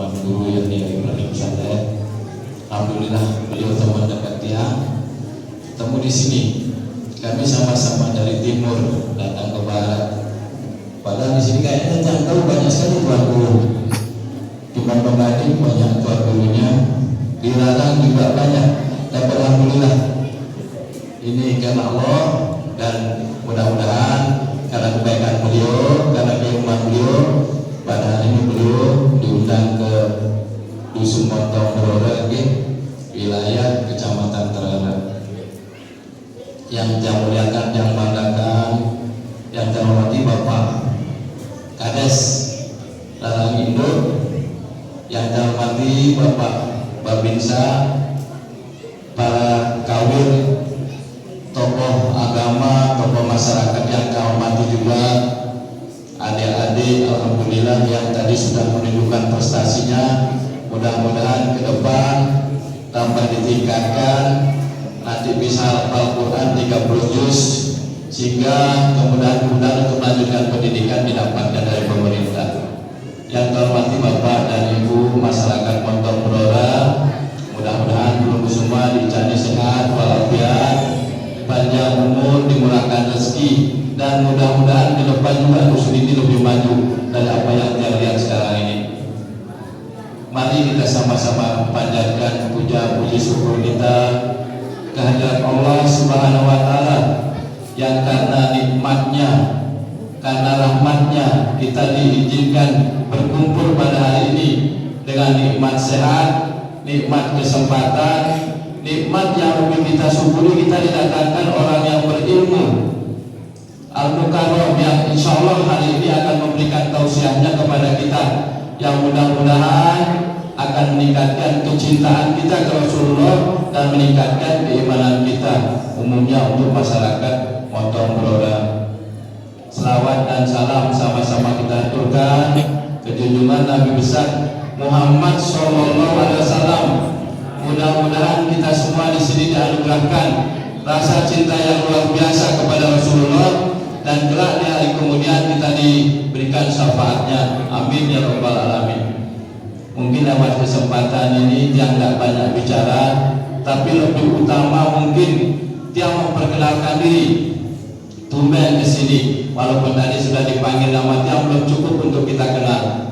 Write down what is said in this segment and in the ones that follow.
Tuan Guru yakni Ibrahim Saleh. Alhamdulillah beliau teman dekat tiang, temu di sini. Kami sama-sama dari timur datang ke barat. Padahal di sini kayaknya yang tahu banyak sekali Tuan Guru. Cuma pembanding banyak Tuan Gurunya, dilarang juga banyak. Dan alhamdulillah ini karena Allah dan mudah-mudahan karena kebaikan beliau, karena keilmuan beliau, pada hari ini beliau diundang ke Dusun Montong Berora, wilayah Kecamatan Terara. Yang saya muliakan, yang banggakan, yang terhormati Bapak Kades Lalang Indo, yang terhormati Bapak Babinsa, para kawir, tokoh agama, tokoh masyarakat yang kau hormati juga, adik-adik, alhamdulillah yang tadi sudah menunjukkan prestasinya. Mudah-mudahan ke depan tambah ditingkatkan, nanti bisa hafal Quran 30 juz, sehingga kemudahan untuk melanjutkan pendidikan didapatkan dari pemerintah. Yang terhormati Bapak dan Ibu masyarakat Montong Berora, mudah-mudahan belum semua dicari sehat walafiat, panjang umur, dimurahkan rezeki, dan mudah-mudahan ke depan juga dusun ini lebih maju dari apa yang kita lihat sekarang ini. Mari kita sama-sama panjatkan puja puji syukur kita kehadirat Allah Subhanahu wa Ta'ala, yang karena nikmatnya, karena rahmatnya kita diizinkan berkumpul pada hari ini dengan nikmat sehat, nikmat kesempatan, nikmat yang lebih kita syukuri. Kita didatangkan orang yang berilmu, Al-Mukarram, yang insya Allah hari ini akan memberikan tausiahnya kepada kita, yang mudah-mudahan akan meningkatkan kecintaan kita ke Rasulullah dan meningkatkan keimanan kita umumnya untuk masyarakat Montong Berora. Selawat dan salam sama-sama kita aturkan ke junjungan Nabi besar Muhammad SAW. Mudah-mudahan kita semua di sini dianugerahkan rasa cinta yang luar biasa kepada Rasulullah, dan kelak di hari kemudian kita diberikan syafaatnya. Amin ya rabbal alamin. Mungkin lewat kesempatan ini yang tidak banyak bicara, tapi lebih utama mungkin dia memperkenalkan diri. Tumben ke sini, walaupun tadi sudah dipanggil nama dia, belum cukup untuk kita kenal.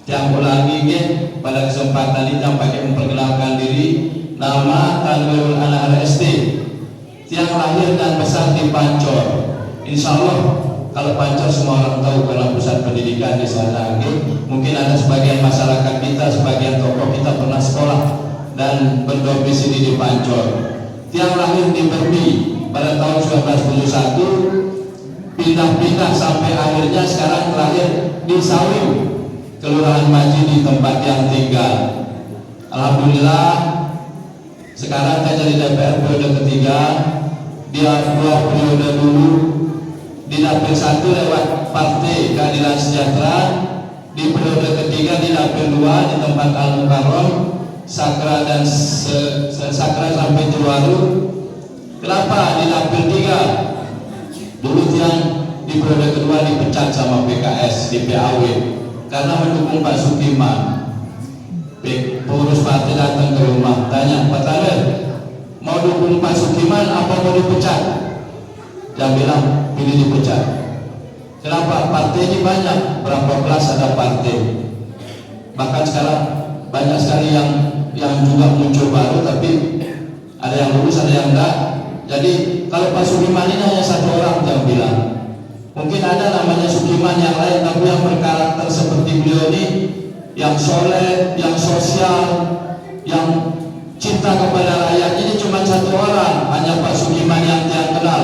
Yang ulangi pada kesempatan ini yang pakai memperkenalkan diri, nama Tanwirul Anhar SD, yang lahir dan besar di Pancor. Insya Allah kalau Pancor semua orang tahu karena pusat pendidikan di sana. Mungkin ada sebagian masyarakat kita, sebagian tokoh kita pernah sekolah dan berdomisili di Pancor. Yang lahir di Berbi pada tahun 1971, pindah-pindah sampai akhirnya sekarang terakhir di Sawim, Kelurahan Maji, di tempat yang tinggal. Alhamdulillah sekarang saya jadi DPR periode ketiga. Dia 2 periode dulu di dapil 1 lewat Partai Keadilan Sejahtera, di periode ketiga di dapil 2 di tempat Al-Mukarram, Sakra dan Sakra sampai Jewaru. Kenapa di dapil 3? Dulu yang di periode kedua dipecat sama PKS di PAW karena mendukung Pak Sukiman. Pengurus partai datang ke rumah, tanya, Pak Taler, mau dukung Pak Sukiman apa mau dipecat? Dia bilang pilih dipecat. Kenapa? Partai ini banyak, berapa belas ada partai. Bahkan sekarang banyak sekali yang juga muncul baru, tapi ada yang lulus, ada yang enggak. Jadi kalau Pak Sukiman ini hanya 1 orang yang bilang. Mungkin ada namanya Sukiman yang lain, tapi yang berkarakter seperti beliau ini, yang soleh, yang sosial, yang cinta kepada rakyat, ini cuma 1 orang, hanya Pak Sukiman yang dia kenal.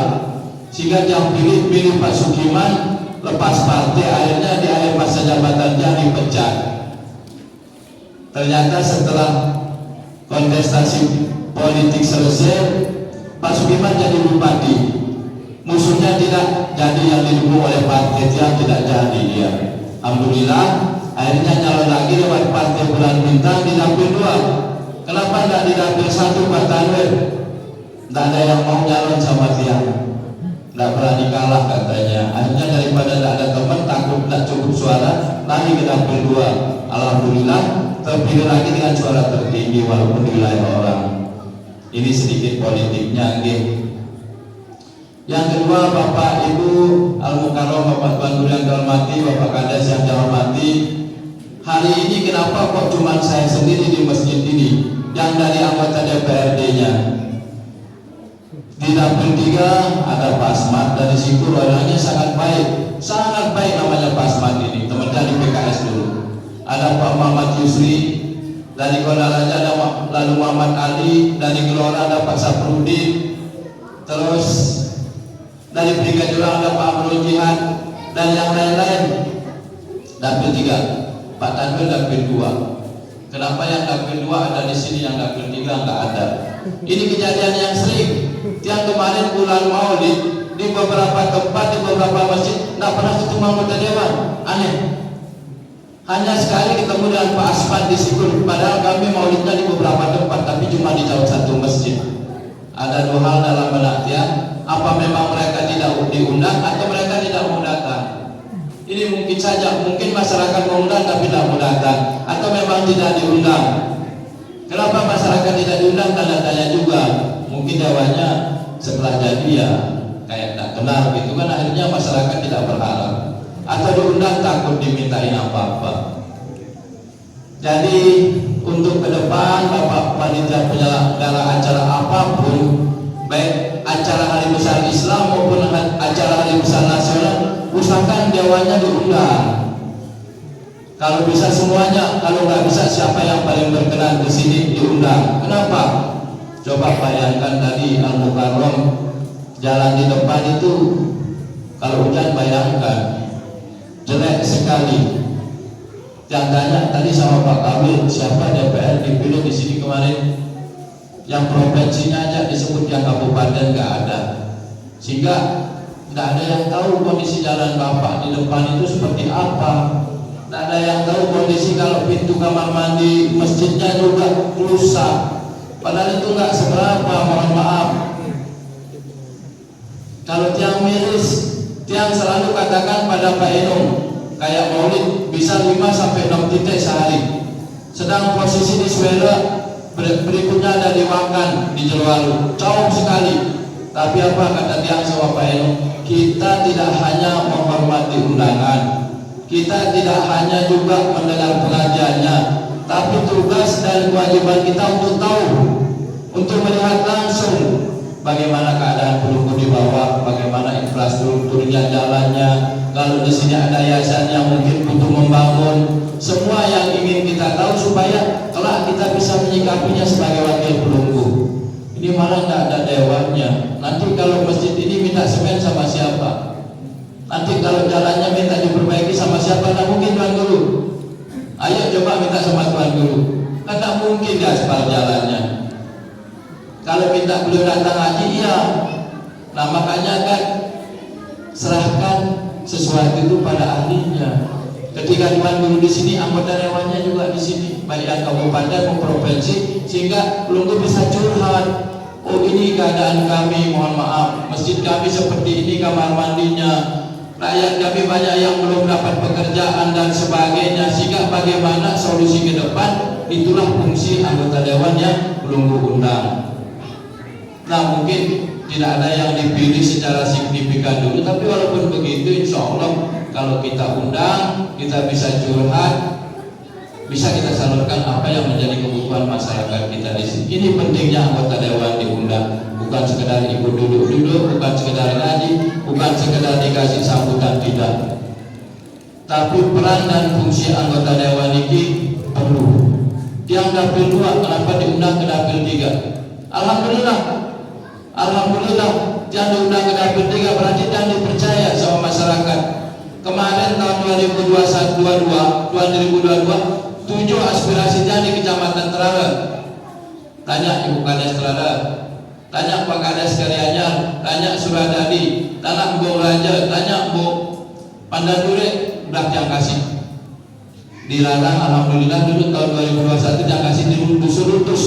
Sehingga yang pilih Pak Sukiman, lepas partai, akhirnya di akhir masa jabatannya dipecat. Ternyata setelah kontestasi politik selesai, Pak Sukiman jadi bupati. Musuhnya tidak jadi yang didukung oleh partai, dia tidak jadi dia. Alhamdulillah akhirnya nyalon lagi lewat Partai Bulan Bintang di dapil 2. Kenapa tidak di dapil 1 Pak Tanwir? Tidak ada yang mau nyalon sama dia, tidak berani kalah katanya. Akhirnya daripada tidak ada teman, takut tidak cukup suara, lagi ke dapil 2. Alhamdulillah terpilih lagi dengan suara tertinggi walaupun di wilayah orang. Ini sedikit politiknya, nggih. Yang kedua, Bapak Ibu Al-Mukarram, Bapak Tuan Guru yang dihormati, Bapak Kades yang dihormati, hari ini kenapa kok cuma saya sendiri di masjid ini yang dari anggota DPRD-nya? Di dapil 3 ada Pak Asmat dari Sikur, orangnya sangat baik namanya Pak Asmat ini, teman dari PKS dulu. Ada Pak Muhammad Yusri dari Kota Raja, ada lalu Muhammad Ali dari Gelora, ada Pak Saprudin, terus dari Brigadir ada Pak Amrul Jihad dan yang lain-lain. Dapil 3, Pak Tanwil dapil 2. Kenapa yang dapil 2 ada di sini, yang dapil 3 nggak ada? Ini kejadian yang sering. Yang kemarin bulan Maulid di beberapa tempat, di beberapa masjid nggak pernah ketemu anggota dewan. Aneh. Hanya sekali ketemu dengan Pak Asman di Sikur, padahal kami maulidnya di beberapa tempat, tapi cuma di dalam satu masjid. Ada 2 hal dalam benak ya. Apa memang mereka tidak diundang atau mereka tidak mau datang? Ini mungkin saja, mungkin masyarakat mengundang tapi tidak mau datang, atau memang tidak diundang. Kenapa masyarakat tidak diundang? Tanda tanya juga. Mungkin jawabannya setelah jadi ya kayak tak kenal gitu kan, akhirnya masyarakat tidak berharap. Atau diundang takut dimintain apa-apa. Jadi untuk ke depan Bapak Panitia penyelenggara acara apapun, baik acara Hari Besar Islam maupun acara Hari Besar Nasional, usahakan dewannya diundang. Kalau bisa semuanya, kalau nggak bisa siapa yang paling berkenan di sini diundang. Kenapa? Coba bayangkan tadi Al-Mukarram, jalan di depan itu kalau hujan bayangkan jelek sekali. Yang tanya tadi sama Pak Kamil, siapa DPR dipilih di sini kemarin? Yang provinsinya aja disebut, yang kabupaten nggak ada, sehingga nggak ada yang tahu kondisi jalan Bapak di depan itu seperti apa. Nggak ada yang tahu kondisi kalau pintu kamar mandi masjidnya juga rusak, padahal itu nggak seberapa, mohon maaf. Kalau tiang miris, tiang selalu katakan pada Pak Enung, kayak maulid bisa 5-6 titik sehari, sedang posisi di Sweden berikutnya ada di Wakan, di Jeluaru, jauh sekali. Tapi apa kata tiang sama Pak Enung? Kita tidak hanya menghormati undangan, kita tidak hanya juga mendengar pengajiannya, tapi tugas dan kewajiban kita untuk tahu, untuk melihat langsung bagaimana keadaan pelunggu di bawah, bagaimana infrastrukturnya, jalannya. Kalau di sini ada yayasan yang mungkin butuh membangun, semua yang ingin kita tahu supaya kelak kita bisa menyikapinya sebagai wakil pelunggu. Ini malah nggak ada dewannya. Nanti kalau masjid ini minta semen sama siapa? Nanti kalau jalannya minta diperbaiki sama siapa? Nggak mungkin Tuan Guru. Ayo coba minta sama Tuan Guru. Kan nggak mungkin gaspal jalannya. Kalau minta beliau datang haji, iya. Nah makanya kan serahkan sesuatu itu pada ahlinya. Ketika Tuan Guru di sini, anggota dewannya juga di sini, baik yang kabupaten maupun provinsi, sehingga pelunggu bisa curhat. Oh ini keadaan kami, mohon maaf, masjid kami seperti ini kamar mandinya, rakyat kami banyak yang belum dapat pekerjaan dan sebagainya, sehingga bagaimana solusi ke depan, itulah fungsi anggota dewan yang pelunggu undang. Nah mungkin tidak ada yang dipilih secara signifikan dulu, tapi walaupun begitu insya Allah kalau kita undang, kita bisa curhat, bisa kita salurkan apa yang menjadi kebutuhan masyarakat kita di sini. Ini pentingnya anggota dewan diundang, bukan sekedar ikut duduk-duduk, bukan sekedar ngaji, bukan sekedar dikasih sambutan, tidak. Tapi peran dan fungsi anggota dewan ini perlu. Yang dapil 2 kenapa diundang ke dapil 3? Alhamdulillah yang diundang ke dapil 3 berarti yang dipercaya sama masyarakat. Kemarin tahun 2022 7 aspirasinya di Kecamatan Terada. Tanya Ibu Kades Terada, tanya Pak Kades Karyanyar, tanya Suradadi, tanya Mbok Raja, tanya Mbok Pandandure, udah yang kasih. Di Ladang alhamdulillah dulu tahun 2021 yang kasih di Dusun-Lutus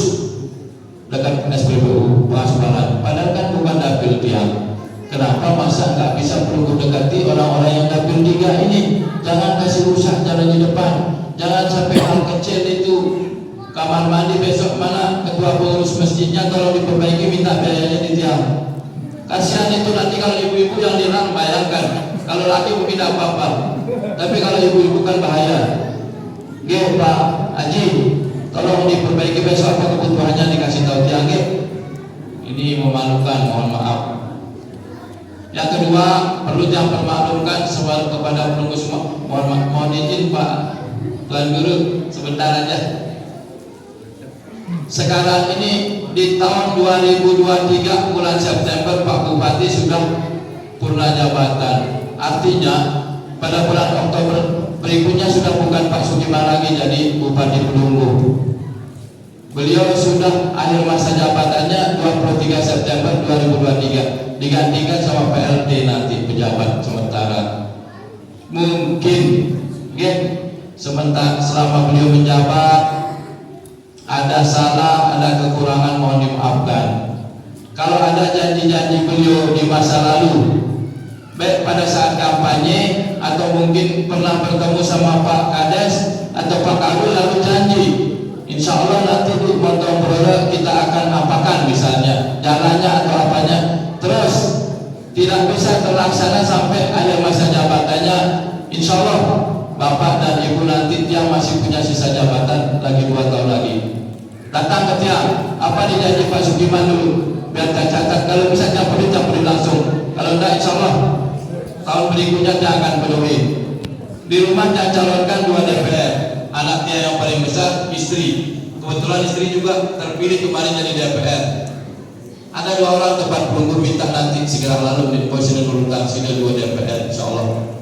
dekat SPBU Pasparan. Padahal kan bukan dapil tiang. Kenapa masa nggak bisa perlu dekati orang-orang yang dapil 3 ini? Jangan kasih rusak jalan di depan. Jangan sampai hal kecil itu, kamar mandi besok mana ketua pengurus masjidnya tolong diperbaiki, minta biayanya di tiang. Kasihan itu nanti kalau ibu-ibu yang dirang, bayangkan kalau laki mungkin tidak apa-apa, tapi kalau ibu-ibu kan bahaya. Nggih Pak Haji, tolong diperbaiki besok apa kebutuhannya, dikasih tahu tiang. Ini memalukan, mohon maaf. Yang kedua, perlu yang permaklumkan soal kepada penunggu semua. Mohon izin Pak Tuan Guru, sebentar aja. Sekarang ini di tahun 2023 bulan September Pak Bupati sudah purna jabatan. Artinya pada bulan Oktober berikutnya sudah bukan Pak Sugiman lagi jadi Bupati Penunggu. Beliau sudah akhir masa jabatannya 23 September 2023, digantikan sama PLT nanti, pejabat sementara. Mungkin sementara selama beliau menjabat ada salah, ada kekurangan, mohon dimaafkan. Kalau ada janji-janji beliau di masa lalu, baik pada saat kampanye atau mungkin pernah bertemu sama Pak Kades atau Pak Kabul lalu janji, insya Allah nanti di Montong Brore kita akan apakan misalnya jalannya atau apanya, terus tidak bisa terlaksana sampai akhir masa jabatannya. Insya Allah Bapak dan Ibu nanti tiang masih punya sisa jabatan lagi 2 tahun lagi. Datang ke tiang, apa dijanji Pak Sugiman dulu, biar saya catat. Kalau bisa campuri langsung. Kalau enggak insya Allah tahun berikutnya dia akan penuhi. Di rumah dia calonkan 2 DPR. Anaknya yang paling besar istri. Kebetulan istri juga terpilih kemarin jadi DPR. Ada 2 orang tempat penunggu, minta nanti segera lalu di posisi urutan sini 2 DPR insya Allah.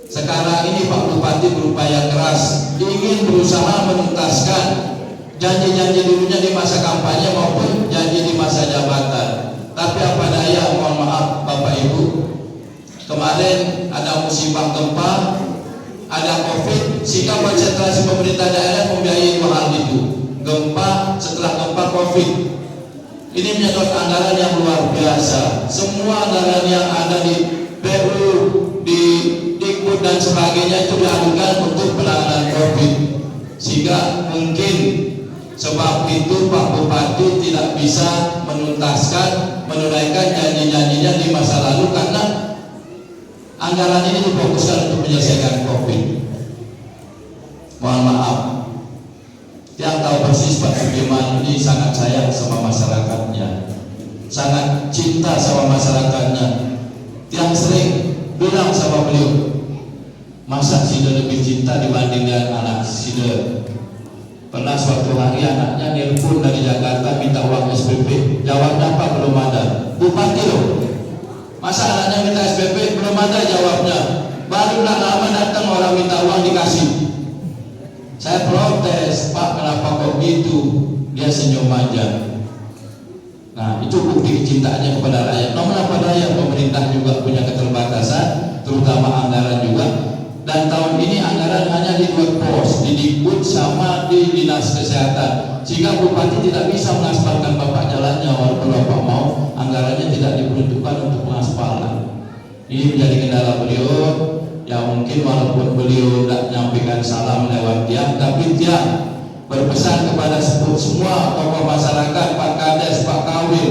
Sekarang ini Pak Bupati berupaya keras ingin berusaha menuntaskan janji-janji dulunya di masa kampanye maupun janji di masa jabatan. Tapi apa daya, mohon maaf Bapak Ibu, kemarin ada musibah gempa, ada COVID, sehingga konsentrasi pemerintah daerah membiayai 2 hal itu, gempa, setelah gempa COVID. Ini menyedot anggaran yang luar biasa. Semua anggaran yang ada di PU, di Dikbud dan sebagainya itu diadukan untuk penanganan COVID, sehingga mungkin sebab itu Pak Bupati tidak bisa menunaikan janji-janjinya di masa lalu karena anggaran ini difokuskan untuk menyelesaikan COVID. Mohon maaf, yang tahu persis Pak Sugiman ini sangat sayang sama masyarakatnya, sangat cinta sama masyarakatnya. Yang sering bilang sama beliau, masa Sida lebih cinta dibanding dengan anak Sida. Pernah suatu hari anaknya nelpon dari Jakarta minta uang SPP, jawabnya apa? Belum ada. Bupati loh, masa anaknya minta SPP belum ada jawabnya, baru lama datang orang minta uang dikasih. Saya protes, Pak kenapa kok gitu? Dia senyum aja. Nah itu bukti kecintaannya kepada rakyat. Namun apa daya, pemerintah juga punya keterbatasan, terutama anggaran juga. Dan tahun ini anggaran hanya di 2 pos, di Dikbud sama di Dinas Kesehatan, sehingga Bupati tidak bisa mengaspalkan Bapak jalannya, walaupun Bapak mau, anggarannya tidak diperuntukkan untuk pengaspalan. Ini menjadi kendala beliau. Ya mungkin walaupun beliau tidak menyampaikan salam lewat tiang, tapi tiang berpesan kepada semua tokoh masyarakat, Pak Kades, Pak Kawil,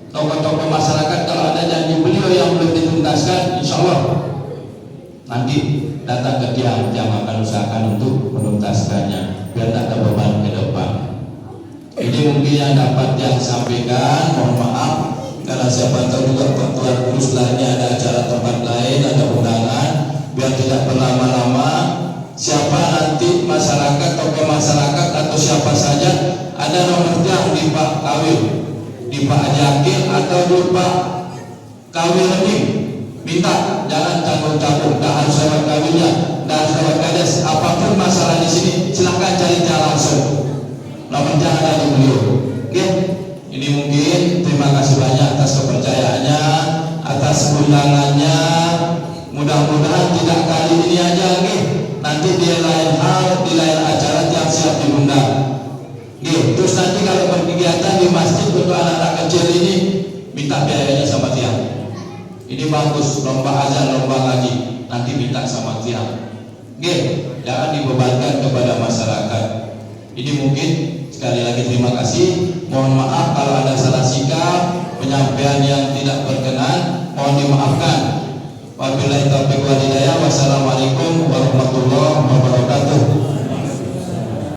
tokoh-tokoh masyarakat, kalau ada janji beliau yang belum dituntaskan, insya Allah nanti datang ke tiang akan usahakan untuk menuntaskannya biar tak ada beban ke depan. Ini mungkin yang dapat yang sampaikan. Mohon maaf karena siapa tahu juga Tuan Guru setelahnya ada acara tempat lain, ada undangan, biar tidak berlama-lama. Siapa nanti masyarakat, tokoh masyarakat atau siapa saja ada nomor tiang di Pak Kawil, di Pak Jakil atau di Pak Kawil lebih, minta jangan canggung-canggung, tak harus lewat Kawilnya, tak harus lewat Kades. Apapun masalah di sini silahkan cari cara langsung. Nomor tiang ada di beliau. Oke, ini mungkin terima kasih banyak atas kepercayaannya, atas undangannya. Mudah-mudahan tidak kali ini aja nih, nanti di lain hal, di lain acara tiap siap diundang. Terus nanti kalau berkegiatan di masjid untuk anak-anak kecil ini minta biayanya sama tiang. Ini bagus, lomba azan, lomba ngaji, nanti minta sama tiang. jangan dibebankan kepada masyarakat. Ini mungkin, sekali lagi terima kasih. Mohon maaf kalau ada salah sikap, penyampaian yang tidak berkenan, mohon dimaafkan. Wabillahi taufiq wal hidayah. Wassalamualaikum warahmatullahi wabarakatuh.